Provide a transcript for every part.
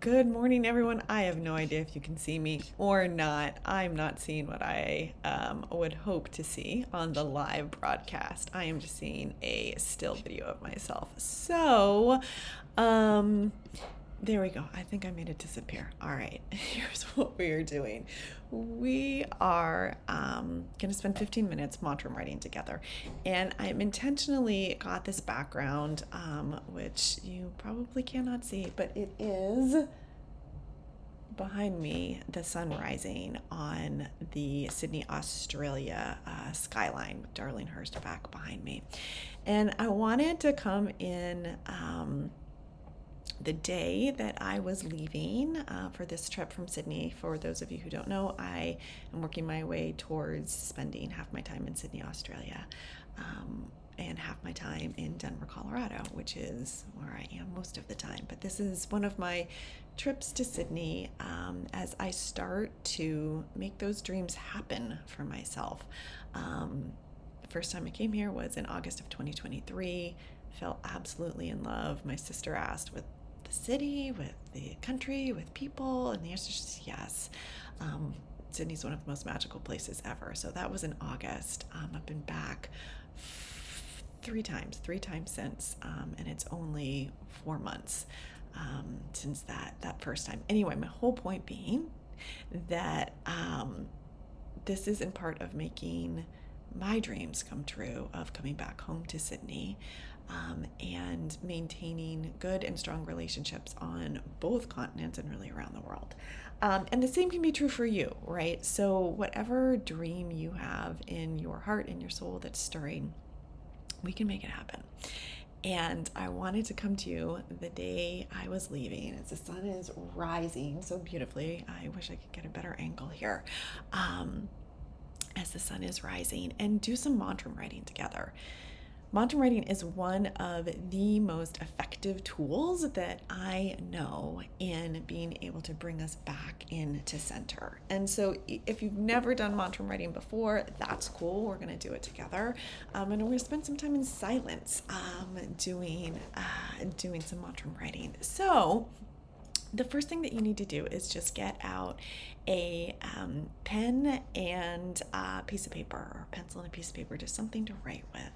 Good morning, everyone. I have no idea if you can see me or not. I'm not seeing what I would hope to see on the live broadcast. I am just seeing a still video of myself. So, um, there we go. I think I made it disappear. All right, here's what we are doing. We are going to spend 15 minutes mantra writing together. And I'm intentionally got this background, which you probably cannot see, but it is behind me the sun rising on the Sydney, Australia skyline with Darlinghurst back behind me. And I wanted to come in the day that I was leaving for this trip from Sydney. For those of you who don't know, I am working my way towards spending half my time in Sydney, Australia, and half my time in Denver, Colorado, which is where I am most of the time. But this is one of my trips to Sydney as I start to make those dreams happen for myself. The first time I came here was in August of 2023. Fell absolutely in love. My sister asked, with the city, with the country, with people, and the answer is yes. Sydney's one of the most magical places ever. So that was in August. I've been back three times since, and it's only 4 months since that first time. Anyway, my whole point being that this is in part of making my dreams come true of coming back home to Sydney, and maintaining good and strong relationships on both continents and really around the world. And the same can be true for you, right? So whatever dream you have in your heart and your soul that's stirring, we can make it happen. And I wanted to come to you the day I was leaving as the sun is rising so beautifully. I wish I could get a better angle here. As the sun is rising, and do some mantra writing together. Mantra writing is one of the most effective tools that I know in being able to bring us back into center. And so if you've never done mantra writing before, that's cool. We're going to do it together. And we're going to spend some time in silence doing some mantra writing. So the first thing that you need to do is just get out a pen and a piece of paper, or a pencil and a piece of paper, just something to write with.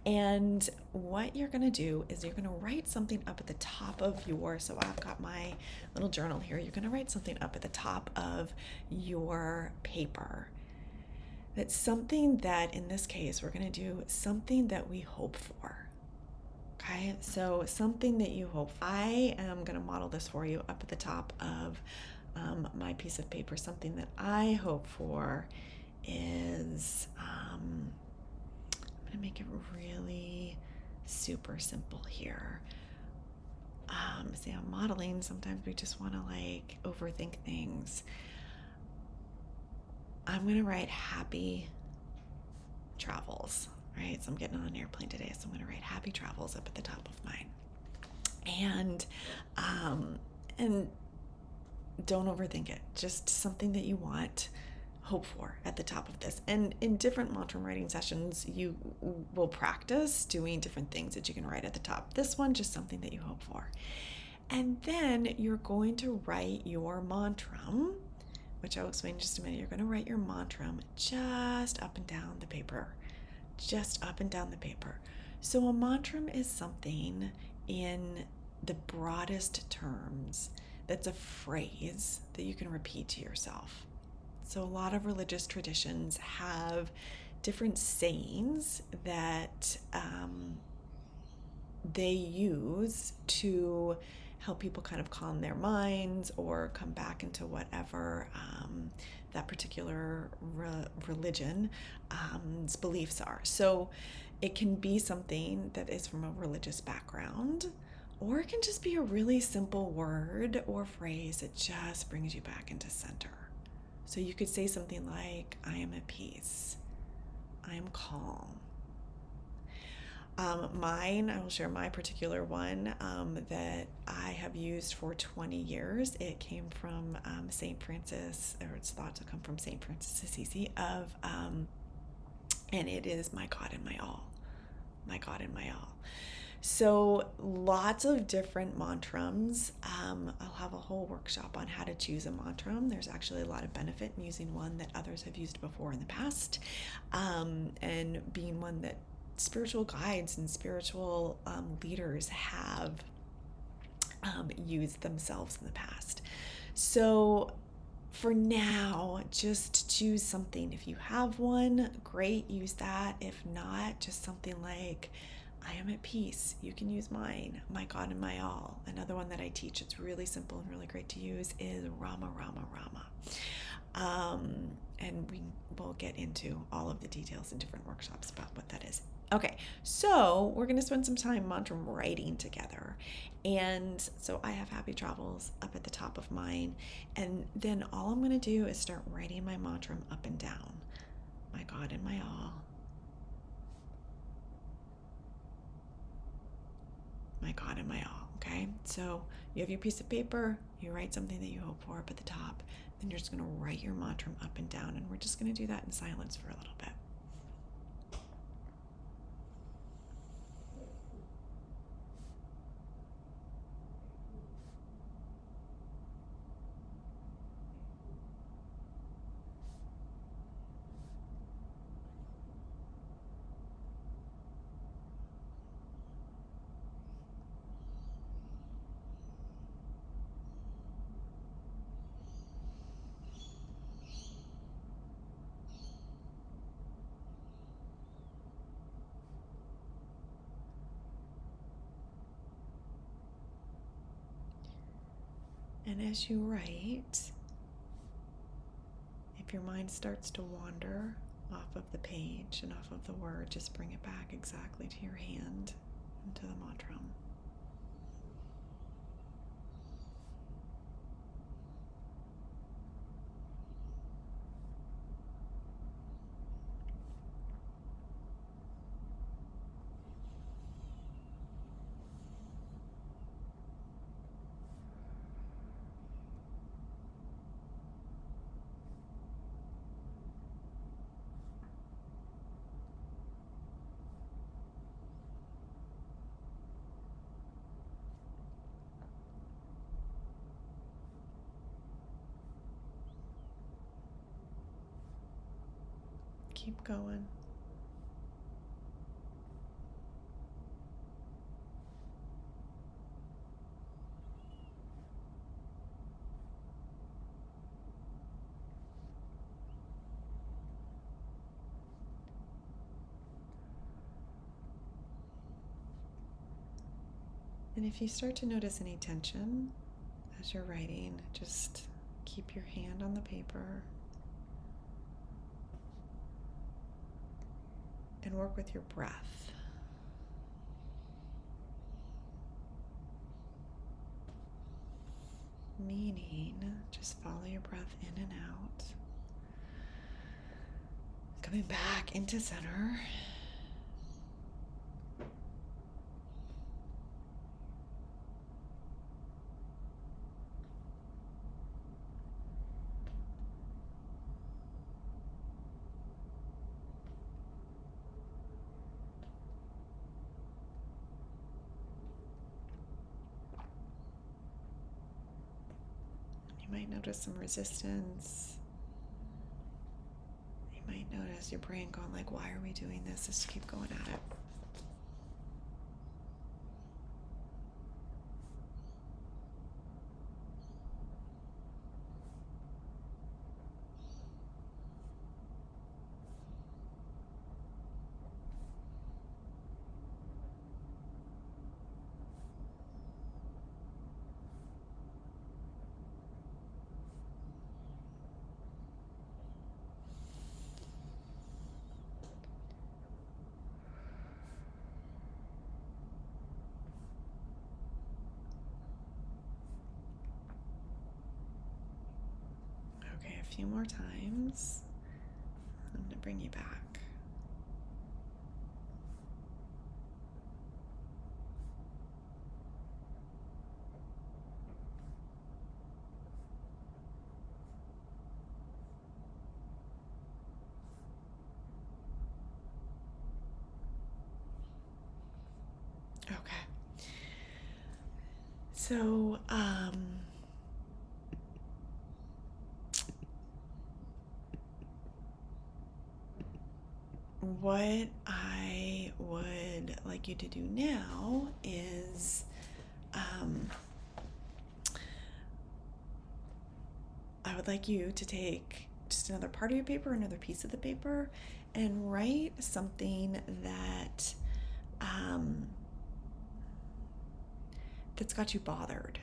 And what you're going to do is you're going to write something up at the top of so I've got my little journal here. You're going to write something up at the top of your paper. That's something that, in this case, we're going to do something that we hope for. Okay, so something that you hope for. I am going to model this for you up at the top of my piece of paper. Something that I hope for is, I'm going to make it really super simple here. See, I'm modeling. Sometimes we just want to overthink things. I'm going to write happy travels. Right, so I'm getting on an airplane today, so I'm going to write happy travels up at the top of mine. And don't overthink it. Just something that you want, hope for at the top of this. And in different mantra writing sessions, you will practice doing different things that you can write at the top. This one, just something that you hope for. And then you're going to write your mantram, which I'll explain in just a minute. You're going to write your mantram just up and down the paper. Just up and down the paper. So a mantram is something in the broadest terms that's a phrase that you can repeat to yourself. So a lot of religious traditions have different sayings that they use to help people kind of calm their minds or come back into whatever that particular religion's beliefs are. So it can be something that is from a religious background, or it can just be a really simple word or phrase that just brings you back into center. So you could say something like, I am at peace, I am calm. Mine, I will share my particular one that I have used for 20 years. It came from St. Francis, or it's thought to come from St. Francis Assisi, and it is my God and my all. My God and my all. So lots of different mantrams. I'll have a whole workshop on how to choose a mantram. There's actually a lot of benefit in using one that others have used before in the past, and being one that spiritual guides and spiritual leaders have used themselves in the past. So for now, just choose something. If you have one, great, use that. If not, just something like, I am at peace. You can use mine, my God and my all. Another one that I teach, it's really simple and really great to use, is Rama, Rama, Rama. And we will get into all of the details in different workshops about what that is. Okay, so we're going to spend some time mantra writing together. And so I have happy travels up at the top of mine. And then all I'm going to do is start writing my mantra up and down. My God and my all. My God and my all. Okay, so you have your piece of paper, you write something that you hope for up at the top, then you're just going to write your mantra up and down, and we're just going to do that in silence for a little bit. And as you write, if your mind starts to wander off of the page and off of the word, just bring it back exactly to your hand and to the mantra. Keep going. And if you start to notice any tension as you're writing, just keep your hand on the paper and work with your breath. Meaning, just follow your breath in and out. Coming back into center. You might notice some resistance. You might notice your brain going like, why are we doing this? Just keep going at it. Okay, a few more times. I'm going to bring you back. Okay. So, what I would like you to do now is I would like you to take just another part of your paper, another piece of the paper, and write something that that's got you bothered,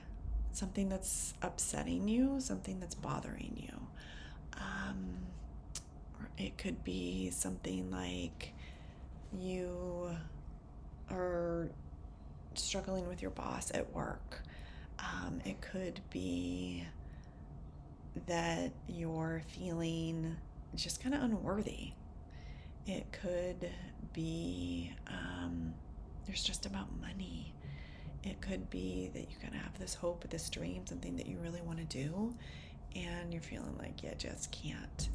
something that's upsetting you, something that's bothering you. Or it could be something like you are struggling with your boss at work. It could be that you're feeling just kind of unworthy. It could be you're stressed about money. It could be that you kind of have this hope, this dream, something that you really want to do, and you're feeling like you just can't.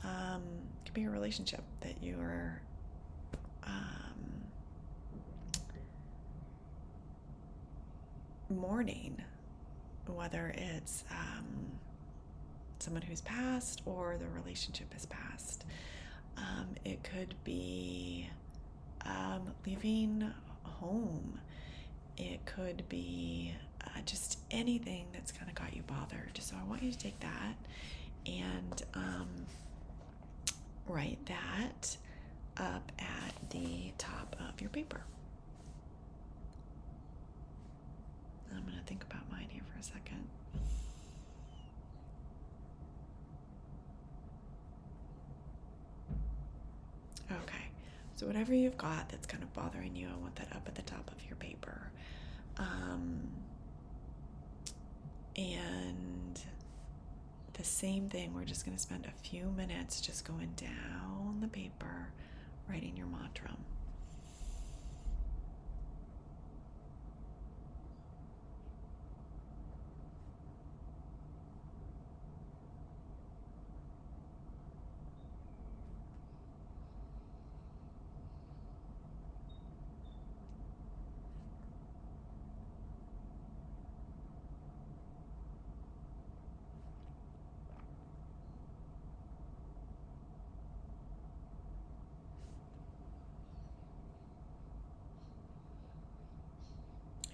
It could be a relationship that you're mourning, whether it's someone who's passed or the relationship has passed. It could be leaving home. It could be just anything that's kind of got you bothered. So I want you to take that and write that up at the top of your paper. I'm going to think about mine here for a second. Okay, so whatever you've got that's kind of bothering you, I want that up at the top of your paper. And the same thing, we're just going to spend a few minutes just going down the paper, writing your mantram.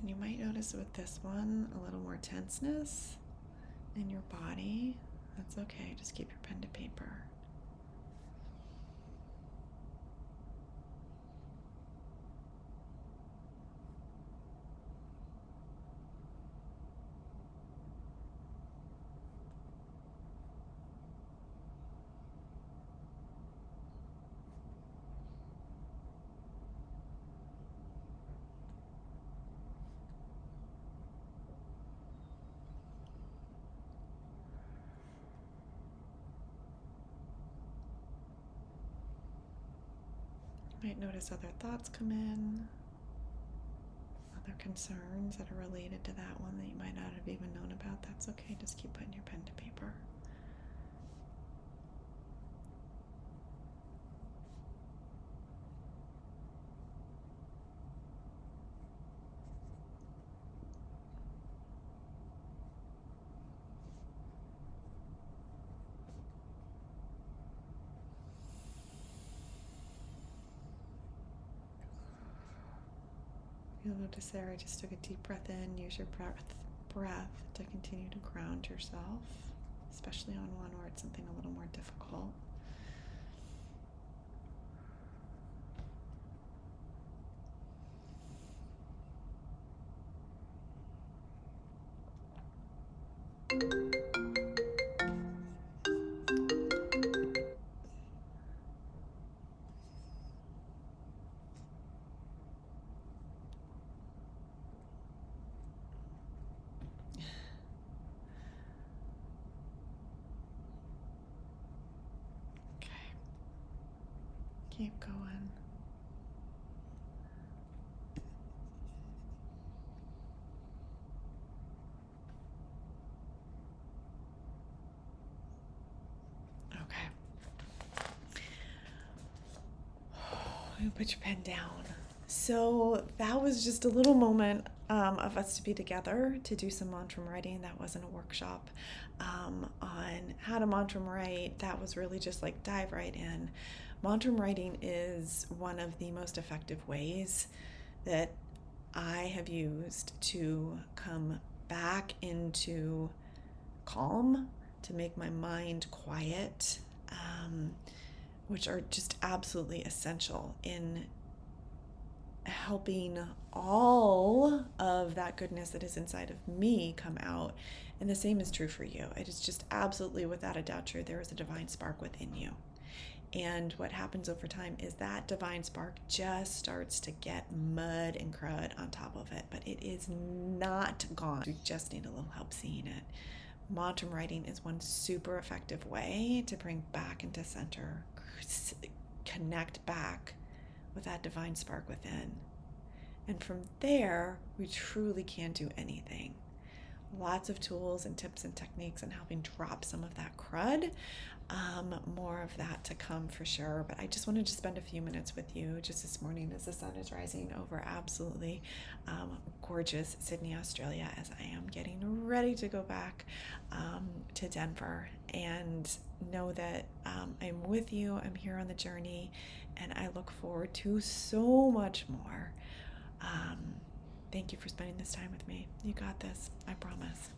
And you might notice with this one a little more tenseness in your body. That's okay, just keep your pen to paper. You might notice other thoughts come in, other concerns that are related to that one that you might not have even known about. That's okay, just keep putting your pen to paper. You'll notice there I just took a deep breath in. Use your breath to continue to ground yourself, especially on one where it's something a little more difficult. Keep going. Okay. You put your pen down. So that was just a little moment of us to be together to do some mantram writing. That wasn't a workshop on how to mantram write. That was really just like dive right in. Mantram writing is one of the most effective ways that I have used to come back into calm, to make my mind quiet, which are just absolutely essential in helping all of that goodness that is inside of me come out. And the same is true for you. It is just absolutely without a doubt true. There is a divine spark within you. And what happens over time is that divine spark just starts to get mud and crud on top of it, but it is not gone. You just need a little help seeing it. Mantram writing is one super effective way to bring back into center, connect back with that divine spark within. And from there, we truly can do anything. Lots of tools and tips and techniques on helping drop some of that crud. More of that to come for sure. But I just wanted to spend a few minutes with you just this morning as the sun is rising over absolutely gorgeous Sydney, Australia, as I am getting ready to go back to Denver. And know that I'm with you. I'm here on the journey, and I look forward to so much more. Thank you for spending this time with me. You got this. I promise.